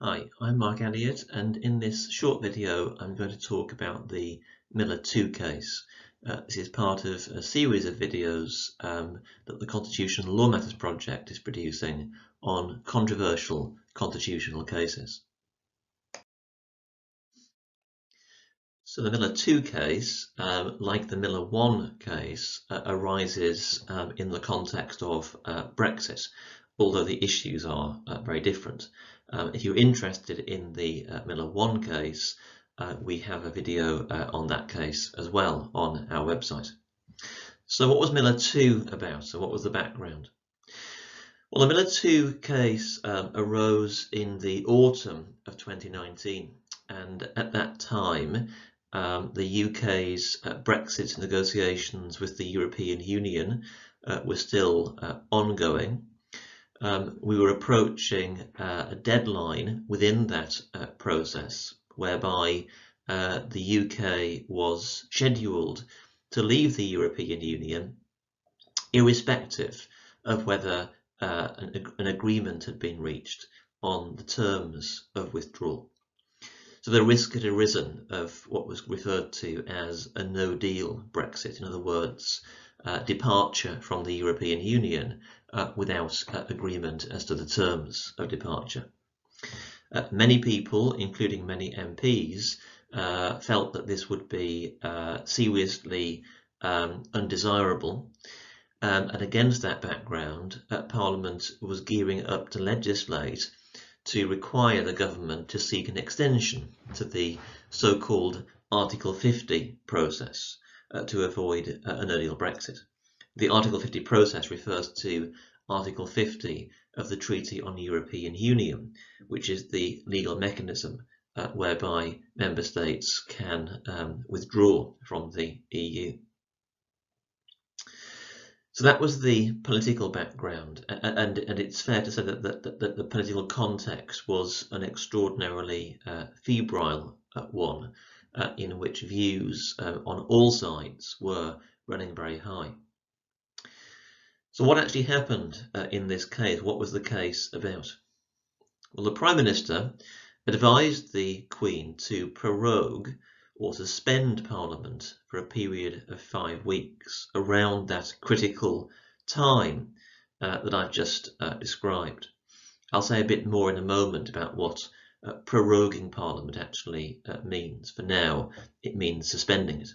Hi, I'm Mark Elliott, and in this short video I'm going to talk about the Miller 2 case. This is part of a series of videos that the Constitutional Law Matters Project is producing on controversial constitutional cases. So the Miller 2 case, like the Miller 1 case, arises in the context of Brexit, although the issues are very different. If you're interested in the Miller 1 case, we have a video on that case as well on our website. So what was Miller 2 about? So what was the background? Well, the Miller 2 case arose in the autumn of 2019, and at that time the UK's Brexit negotiations with the European Union were still ongoing. We were approaching a deadline within that process whereby the UK was scheduled to leave the European Union irrespective of whether an agreement had been reached on the terms of withdrawal. So the risk had arisen of what was referred to as a no-deal Brexit, in other words, departure from the European Union without agreement as to the terms of departure. Many people, including many MPs, felt that this would be seriously undesirable. And against that background, Parliament was gearing up to legislate to require the government to seek an extension to the so-called Article 50 process to avoid a no-deal Brexit. The Article 50 process refers to Article 50 of the Treaty on European Union, which is the legal mechanism whereby member states can withdraw from the EU. So that was the political background, and it's fair to say that the political context was an extraordinarily febrile one, in which views on all sides were running very high. So what actually happened in this case? What was the case about? Well, the Prime Minister advised the Queen to prorogue or suspend Parliament for a period of 5 weeks around that critical time that I've just described. I'll say a bit more in a moment about what proroguing Parliament actually means. For now, it means suspending it.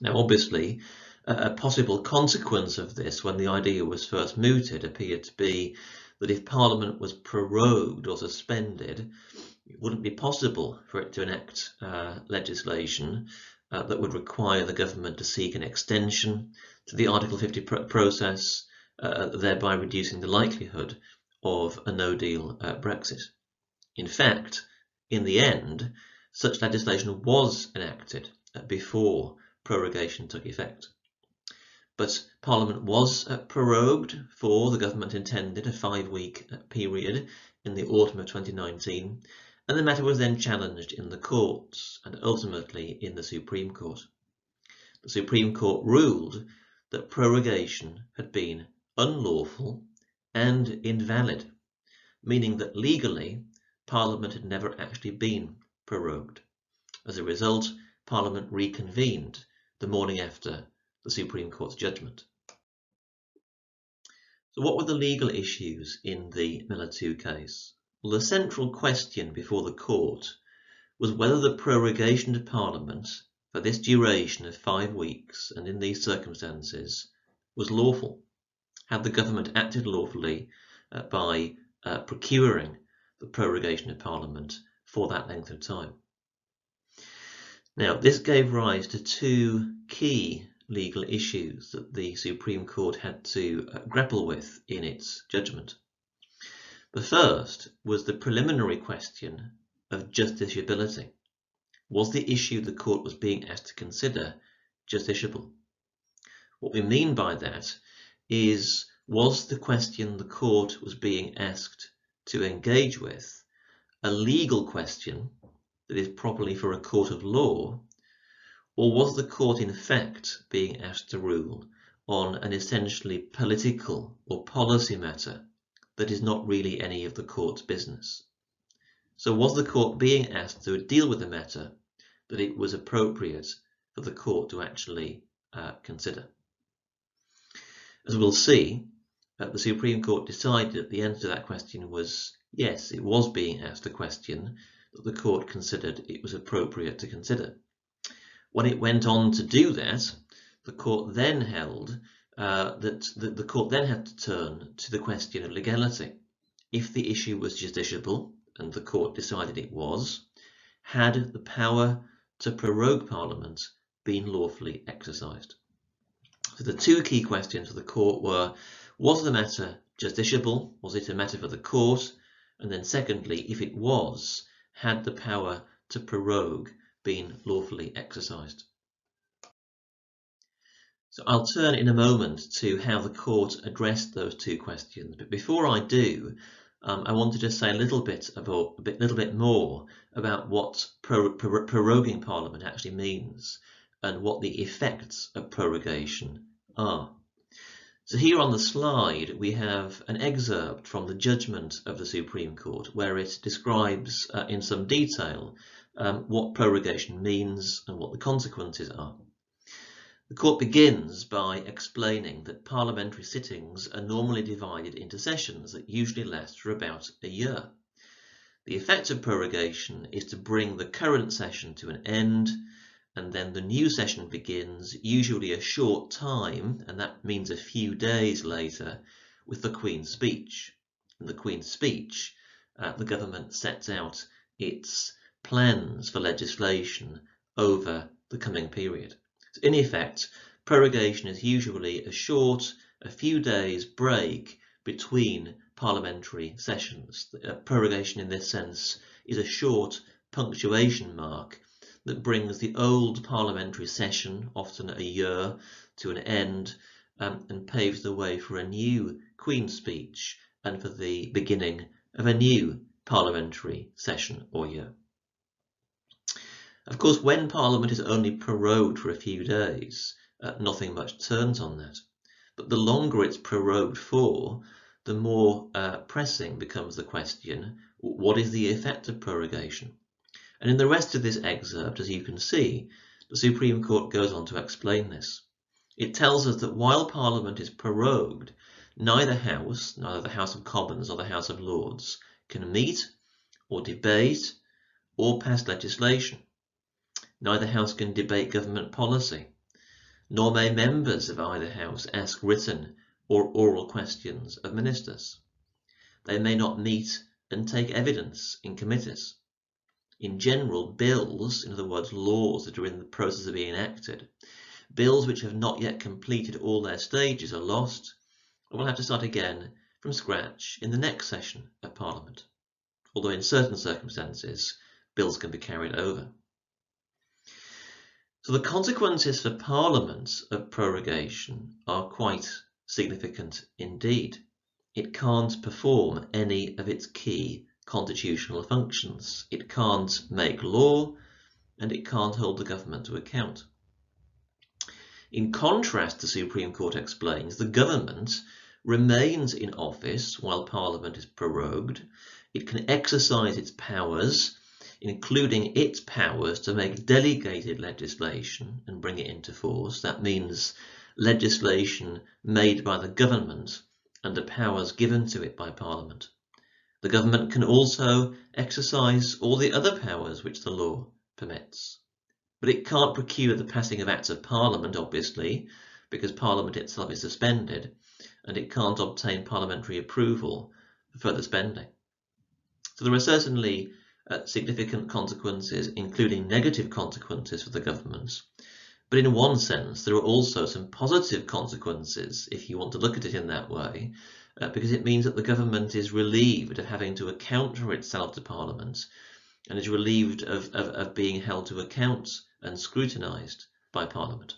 Now, obviously, a possible consequence of this, when the idea was first mooted, appeared to be that if Parliament was prorogued or suspended, it wouldn't be possible for it to enact legislation that would require the government to seek an extension to the Article 50 process, thereby reducing the likelihood of a no-deal Brexit. In fact, in the end, such legislation was enacted before prorogation took effect. But Parliament was prorogued for, the government intended, a 5-week period in the autumn of 2019, and the matter was then challenged in the courts and ultimately in the Supreme Court. The Supreme Court ruled that prorogation had been unlawful and invalid, meaning that legally Parliament had never actually been prorogued. As a result, Parliament reconvened the morning after the Supreme Court's judgment. So what were the legal issues in the Miller 2 case? Well, the central question before the court was whether the prorogation of Parliament for this duration of 5 weeks and in these circumstances was lawful. Had the government acted lawfully by procuring the prorogation of Parliament for that length of time? Now, this gave rise to two key legal issues that the Supreme Court had to grapple with in its judgment. The first was the preliminary question of justiciability. Was the issue the court was being asked to consider justiciable? What we mean by that is, was the question the court was being asked to engage with a legal question that is properly for a court of law, or was the court in fact being asked to rule on an essentially political or policy matter that is not really any of the court's business? So was the court being asked to deal with the matter that it was appropriate for the court to actually consider? As we'll see, the Supreme Court decided that the answer to that question was yes, it was being asked a question that the court considered it was appropriate to consider. When it went on to do that, the court then held that the court then had to turn to the question of legality. If the issue was justiciable, and the court decided it was, had the power to prorogue Parliament been lawfully exercised? So the two key questions for the court were, was the matter justiciable? Was it a matter for the court? And then secondly, if it was, had the power to prorogue been lawfully exercised? So I'll turn in a moment to how the court addressed those two questions. But before I do, I wanted to say a little bit more about what proroguing Parliament actually means and what the effects of prorogation are. So here on the slide we have an excerpt from the judgment of the Supreme Court where it describes in some detail what prorogation means and what the consequences are. The court begins by explaining that parliamentary sittings are normally divided into sessions that usually last for about a year. The effect of prorogation is to bring the current session to an end, and then the new session begins, usually a short time, and that means a few days later, with the Queen's speech. In the Queen's speech, the government sets out its plans for legislation over the coming period. In effect, prorogation is usually a short, a few days break between parliamentary sessions. Prorogation in this sense is a short punctuation mark that brings the old parliamentary session, often a year, to an end and paves the way for a new Queen's speech and for the beginning of a new parliamentary session or year. Of course, when Parliament is only prorogued for a few days, nothing much turns on that. But the longer it's prorogued for, the more pressing becomes the question, what is the effect of prorogation? And in the rest of this excerpt, as you can see, the Supreme Court goes on to explain this. It tells us that while Parliament is prorogued, neither House, neither the House of Commons or the House of Lords, can meet or debate or pass legislation. Neither house can debate government policy, nor may members of either house ask written or oral questions of ministers. They may not meet and take evidence in committees. In general, bills, in other words, laws that are in the process of being enacted, bills which have not yet completed all their stages are lost and will have to start again from scratch in the next session of Parliament, although in certain circumstances, bills can be carried over. So the consequences for Parliament of prorogation are quite significant indeed. It can't perform any of its key constitutional functions. It can't make law, and it can't hold the government to account. In contrast, the Supreme Court explains, the government remains in office while Parliament is prorogued. It can exercise its powers, including its powers to make delegated legislation and bring it into force. That means legislation made by the government under powers given to it by Parliament. The government can also exercise all the other powers which the law permits. But it can't procure the passing of acts of Parliament, obviously, because Parliament itself is suspended, and it can't obtain parliamentary approval for further spending. So there are certainly significant consequences, including negative consequences for the government. But in one sense, there are also some positive consequences, if you want to look at it in that way, because it means that the government is relieved of having to account for itself to Parliament, and is relieved of being held to account and scrutinised by Parliament.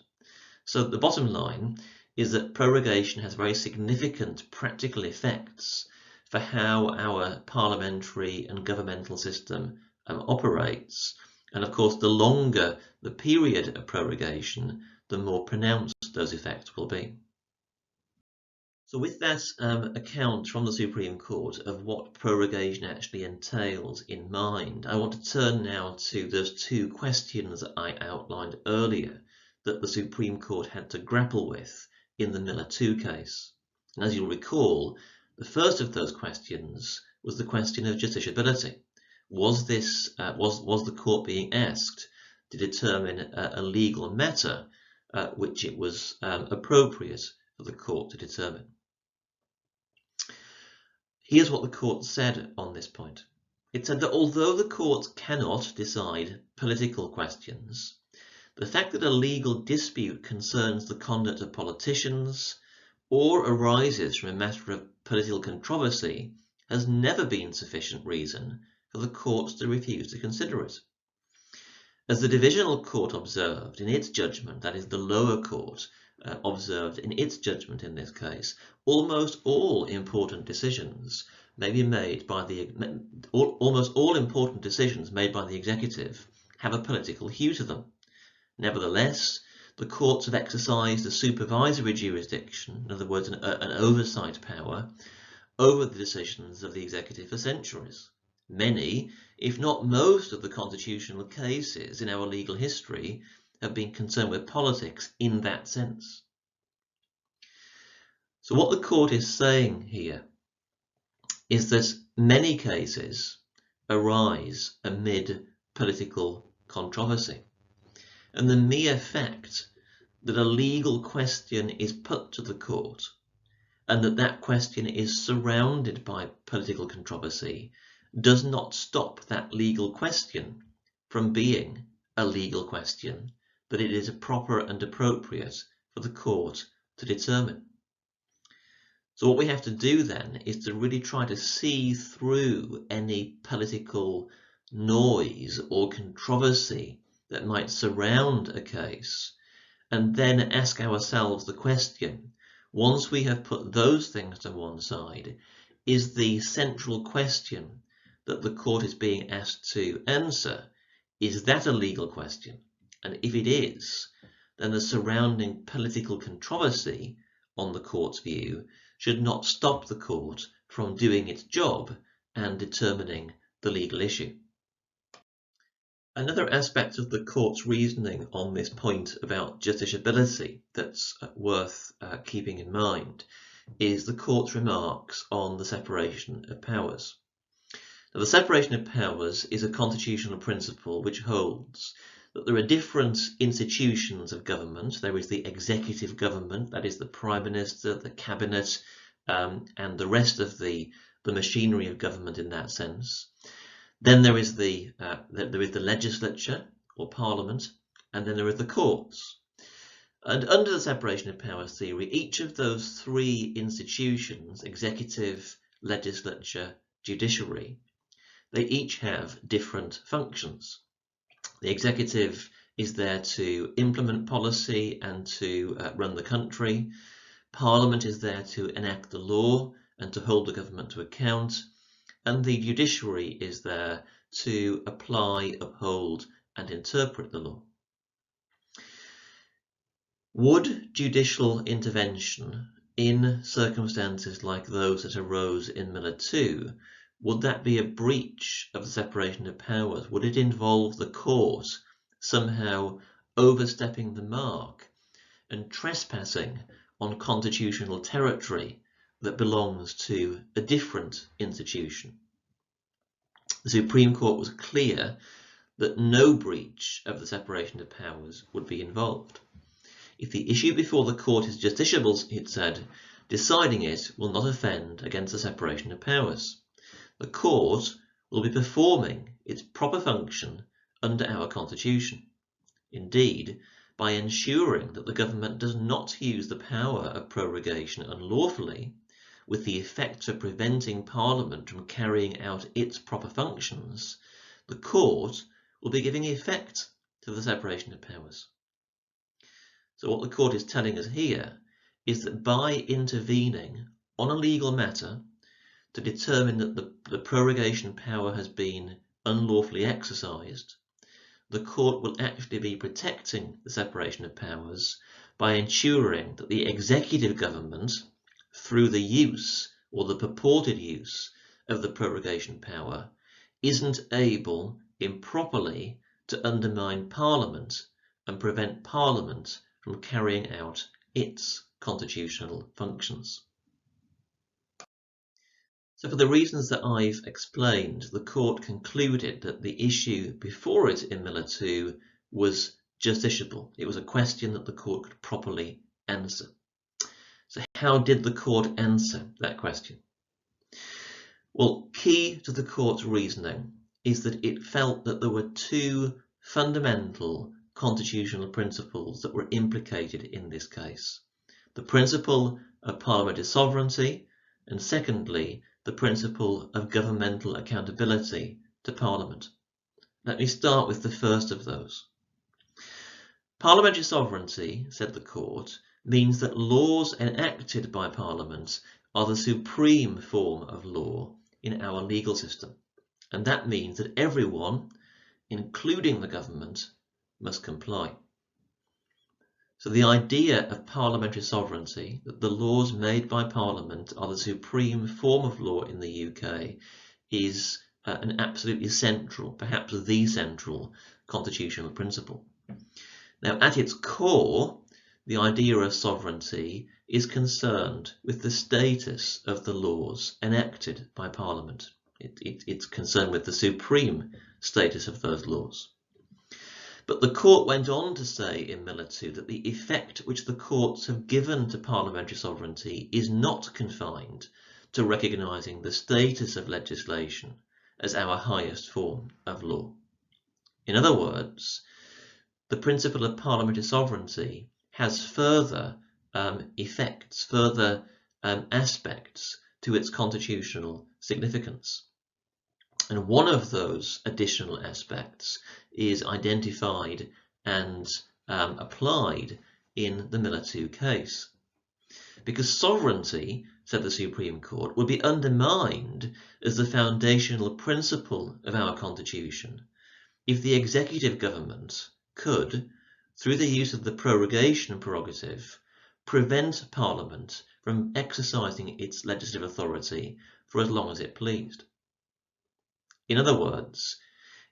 So the bottom line is that prorogation has very significant practical effects for how our parliamentary and governmental system operates. And of course, the longer the period of prorogation, the more pronounced those effects will be. So with that account from the Supreme Court of what prorogation actually entails in mind, I want to turn now to those two questions that I outlined earlier that the Supreme Court had to grapple with in the Miller 2 case. And as you'll recall, the first of those questions was the question of justiciability. Was the court being asked to determine a legal matter which it was appropriate for the court to determine? Here's what the court said on this point. It said that although the court cannot decide political questions, the fact that a legal dispute concerns the conduct of politicians or arises from a matter of political controversy has never been sufficient reason for the court to refuse to consider it. As the divisional court observed in its judgment, that is the lower court observed in its judgment in this case, almost all important decisions may be made by almost all important decisions made by the executive have a political hue to them. Nevertheless, the courts have exercised a supervisory jurisdiction, in other words, an oversight power, over the decisions of the executive for centuries. Many, if not most, of the constitutional cases in our legal history have been concerned with politics in that sense. So what the court is saying here is that many cases arise amid political controversy. And the mere fact that a legal question is put to the court and that question is surrounded by political controversy does not stop that legal question from being a legal question that it is proper and appropriate for the court to determine. So what we have to do then is to really try to see through any political noise or controversy that might surround a case, and then ask ourselves the question, once we have put those things to one side, is the central question that the court is being asked to answer, is that a legal question? And if it is, then the surrounding political controversy, on the court's view, should not stop the court from doing its job and determining the legal issue. Another aspect of the court's reasoning on this point about justiciability that's worth keeping in mind is the court's remarks on the separation of powers. Now, the separation of powers is a constitutional principle which holds that there are different institutions of government. There is the executive government, that is the Prime Minister, the Cabinet, and the rest of the machinery of government in that sense. Then there is the legislature or parliament, and then there are the courts. And under the separation of powers theory, each of those three institutions, executive, legislature, judiciary, they each have different functions. The executive is there to implement policy and to run the country. Parliament is there to enact the law and to hold the government to account. And the judiciary is there to apply, uphold, and interpret the law. Would judicial intervention in circumstances like those that arose in Miller 2, would that be a breach of the separation of powers? Would it involve the court somehow overstepping the mark and trespassing on constitutional territory that belongs to a different institution? The Supreme Court was clear that no breach of the separation of powers would be involved. If the issue before the court is justiciable, it said, deciding it will not offend against the separation of powers. The court will be performing its proper function under our Constitution. Indeed, by ensuring that the government does not use the power of prorogation unlawfully, with the effect of preventing Parliament from carrying out its proper functions, the court will be giving effect to the separation of powers. So what the court is telling us here is that by intervening on a legal matter to determine that the prorogation power has been unlawfully exercised, the court will actually be protecting the separation of powers by ensuring that the executive government through the use or the purported use of the prorogation power isn't able improperly to undermine Parliament and prevent Parliament from carrying out its constitutional functions. So for the reasons that I've explained, the court concluded that the issue before it in Miller 2 was justiciable. It was a question that the court could properly answer. So how did the court answer that question? Well, key to the court's reasoning is that it felt that there were two fundamental constitutional principles that were implicated in this case. The principle of parliamentary sovereignty, and secondly, the principle of governmental accountability to Parliament. Let me start with the first of those. Parliamentary sovereignty, said the court, means that laws enacted by Parliament are the supreme form of law in our legal system, and that means that everyone, including the government, must comply. So the idea of parliamentary sovereignty, that the laws made by Parliament are the supreme form of law in the UK, is an absolutely central, perhaps the central, constitutional principle. Now, at its core, the idea of sovereignty is concerned with the status of the laws enacted by Parliament. It's concerned with the supreme status of those laws. But the court went on to say in Miller 2 that the effect which the courts have given to parliamentary sovereignty is not confined to recognising the status of legislation as our highest form of law. In other words, the principle of parliamentary sovereignty has further effects, further aspects to its constitutional significance. And one of those additional aspects is identified and applied in the Miller 2 case. Because sovereignty, said the Supreme Court, would be undermined as the foundational principle of our Constitution if the executive government could, through the use of the prorogation prerogative, prevent Parliament from exercising its legislative authority for as long as it pleased. In other words,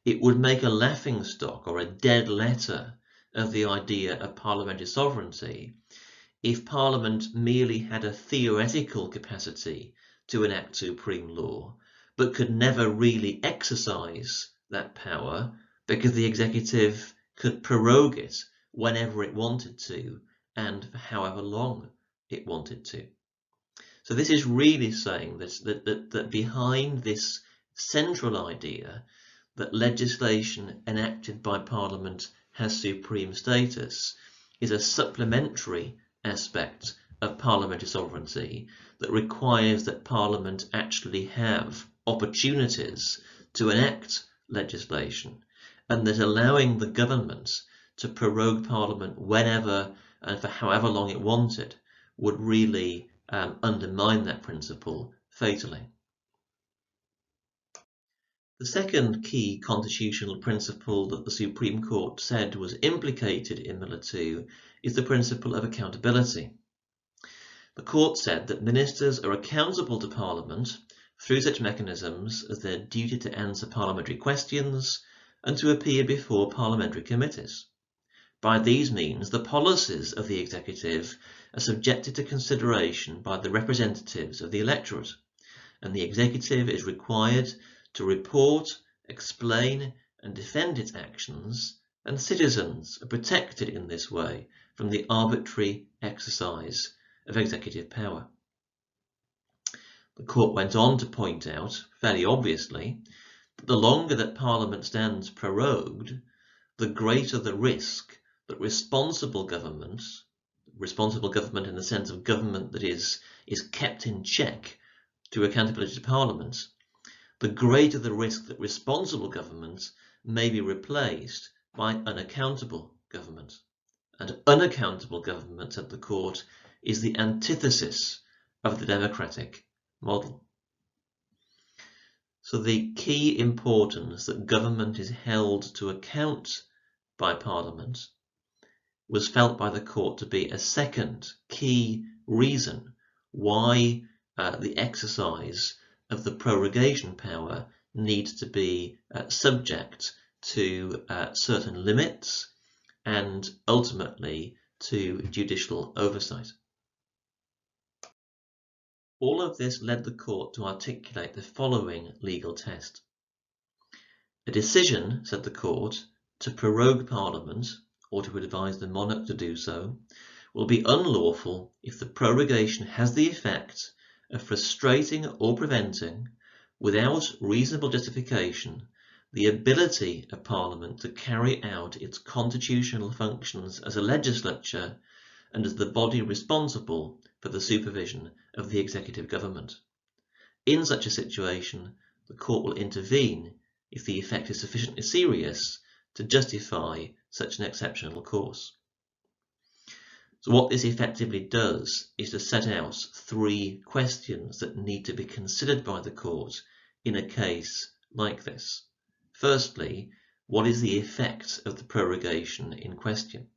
it would make a laughingstock or a dead letter of the idea of parliamentary sovereignty if Parliament merely had a theoretical capacity to enact supreme law, but could never really exercise that power because the executive could prorogue it whenever it wanted to and for however long it wanted to. So this is really saying that behind this central idea that legislation enacted by Parliament has supreme status is a supplementary aspect of parliamentary sovereignty that requires that Parliament actually have opportunities to enact legislation, and that allowing the government to prorogue Parliament whenever and for however long it wanted would really undermine that principle fatally. The second key constitutional principle that the Supreme Court said was implicated in Miller 2 is the principle of accountability. The court said that ministers are accountable to Parliament through such mechanisms as their duty to answer parliamentary questions and to appear before parliamentary committees. By these means, the policies of the executive are subjected to consideration by the representatives of the electorate, and the executive is required to report, explain and defend its actions, and citizens are protected in this way from the arbitrary exercise of executive power. The court went on to point out, fairly obviously, that the longer that Parliament stands prorogued, the greater the risk that responsible government in the sense of government that is kept in check to accountability to Parliament, the greater the risk that responsible government may be replaced by unaccountable government. And unaccountable government, said the court, is the antithesis of the democratic model. So the key importance that government is held to account by Parliament was felt by the court to be a second key reason why the exercise of the prorogation power needs to be subject to certain limits and ultimately to judicial oversight. All of this led the court to articulate the following legal test. A decision, said the court, to prorogue Parliament or to advise the monarch to do so will be unlawful if the prorogation has the effect of frustrating or preventing, without reasonable justification, the ability of Parliament to carry out its constitutional functions as a legislature and as the body responsible for the supervision of the executive government. In such a situation, the court will intervene if the effect is sufficiently serious to justify such an exceptional course. So what this effectively does is to set out 3 questions that need to be considered by the court in a case like this. Firstly, what is the effect of the prorogation in question?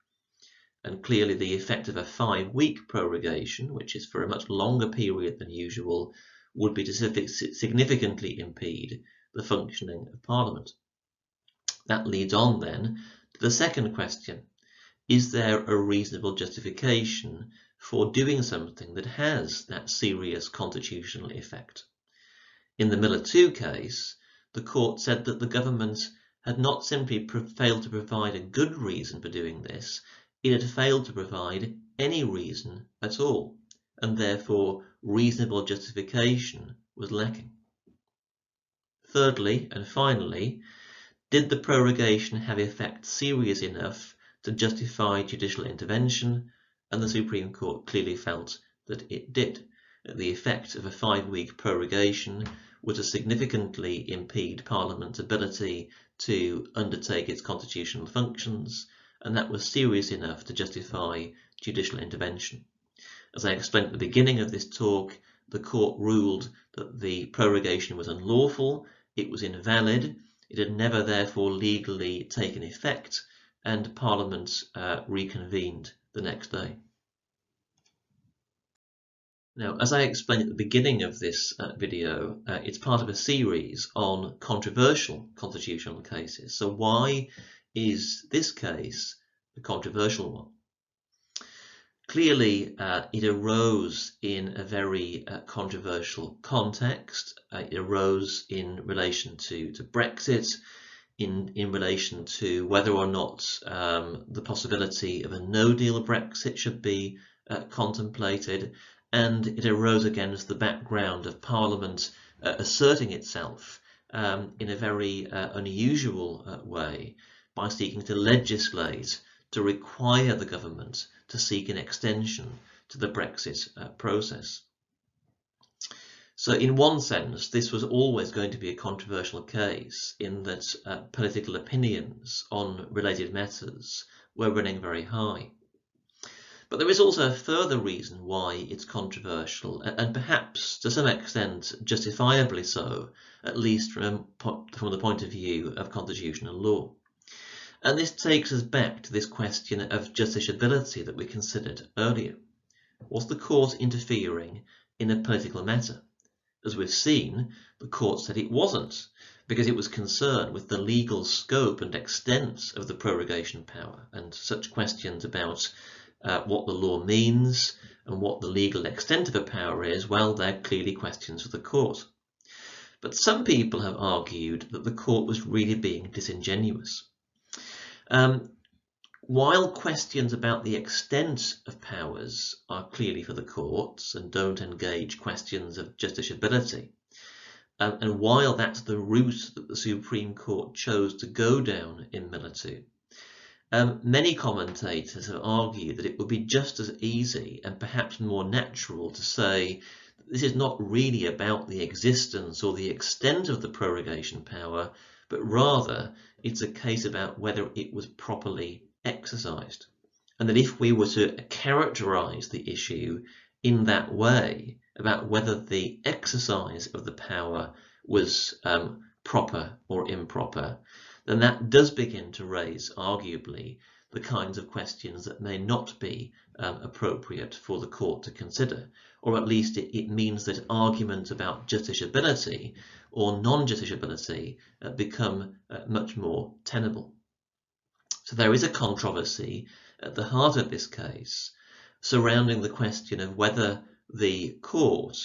And clearly the effect of a 5-week prorogation, which is for a much longer period than usual, would be to significantly impede the functioning of Parliament. That leads on then to the second question. Is there a reasonable justification for doing something that has that serious constitutional effect? In the Miller 2 case, the court said that the government had not simply failed to provide a good reason for doing this, it had failed to provide any reason at all, and therefore reasonable justification was lacking. Thirdly, and finally, did the prorogation have effect serious enough to justify judicial intervention? And the Supreme Court clearly felt that it did. The effect of a 5-week prorogation was to significantly impede Parliament's ability to undertake its constitutional functions, and that was serious enough to justify judicial intervention. As I explained at the beginning of this talk, the court ruled that the prorogation was unlawful, it was invalid, it had never therefore legally taken effect, and Parliament reconvened the next day. Now, as I explained at the beginning of this video, it's part of a series on controversial constitutional cases. So why is this case a controversial one? Clearly, it arose in a very controversial context. It arose in relation to Brexit, in relation to whether or not the possibility of a no-deal Brexit should be contemplated, and it arose against the background of Parliament asserting itself in a very unusual way by seeking to legislate to require the government to seek an extension to the Brexit process. So in one sense, this was always going to be a controversial case in that political opinions on related matters were running very high. But there is also a further reason why it's controversial, and perhaps to some extent justifiably so, at least from the point of view of constitutional law. And this takes us back to this question of justiciability that we considered earlier. Was the court interfering in a political matter? As we've seen, the court said it wasn't, because it was concerned with the legal scope and extent of the prorogation power, and such questions about what the law means and what the legal extent of a power is, well, they're clearly questions for the court. But some people have argued that the court was really being disingenuous. While questions about the extent of powers are clearly for the courts and don't engage questions of justiciability, and while that's the route that the Supreme Court chose to go down in Miller 2, many commentators have argued that it would be just as easy and perhaps more natural to say that this is not really about the existence or the extent of the prorogation power, but rather it's a case about whether it was properly exercised. And that if we were to characterize the issue in that way, about whether the exercise of the power was proper or improper, then that does begin to raise, arguably, the kinds of questions that may not be appropriate for the court to consider, or at least it means that arguments about justiciability or non-justiciability become much more tenable. So there is a controversy at the heart of this case surrounding the question of whether the court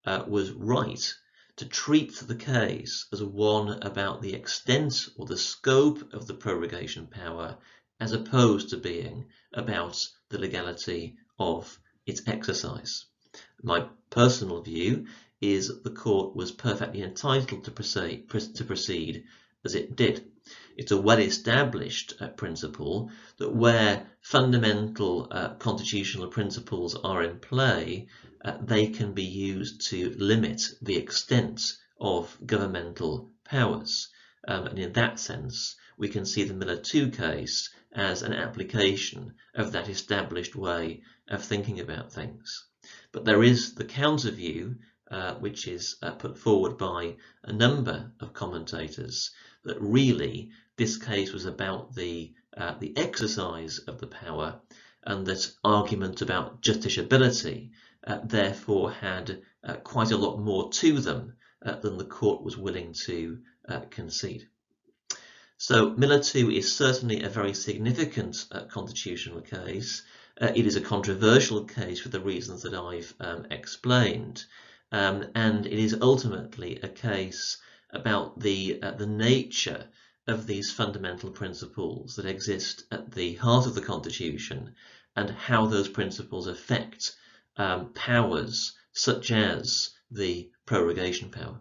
was right to treat the case as one about the extent or the scope of the prorogation power, as opposed to being about the legality of its exercise. My personal view is that the court was perfectly entitled to proceed as it did. It's a well-established principle that where fundamental constitutional principles are in play, they can be used to limit the extent of governmental powers. And in that sense, we can see the Miller 2 case as an application of that established way of thinking about things. But there is the counter view, which is put forward by a number of commentators, that really this case was about the exercise of the power, and that argument about justiciability therefore had quite a lot more to them than the court was willing to concede. So Miller 2 is certainly a very significant constitutional case. It is a controversial case for the reasons that I've explained, and it is ultimately a case about the nature of these fundamental principles that exist at the heart of the Constitution, and how those principles affect powers such as the prorogation power.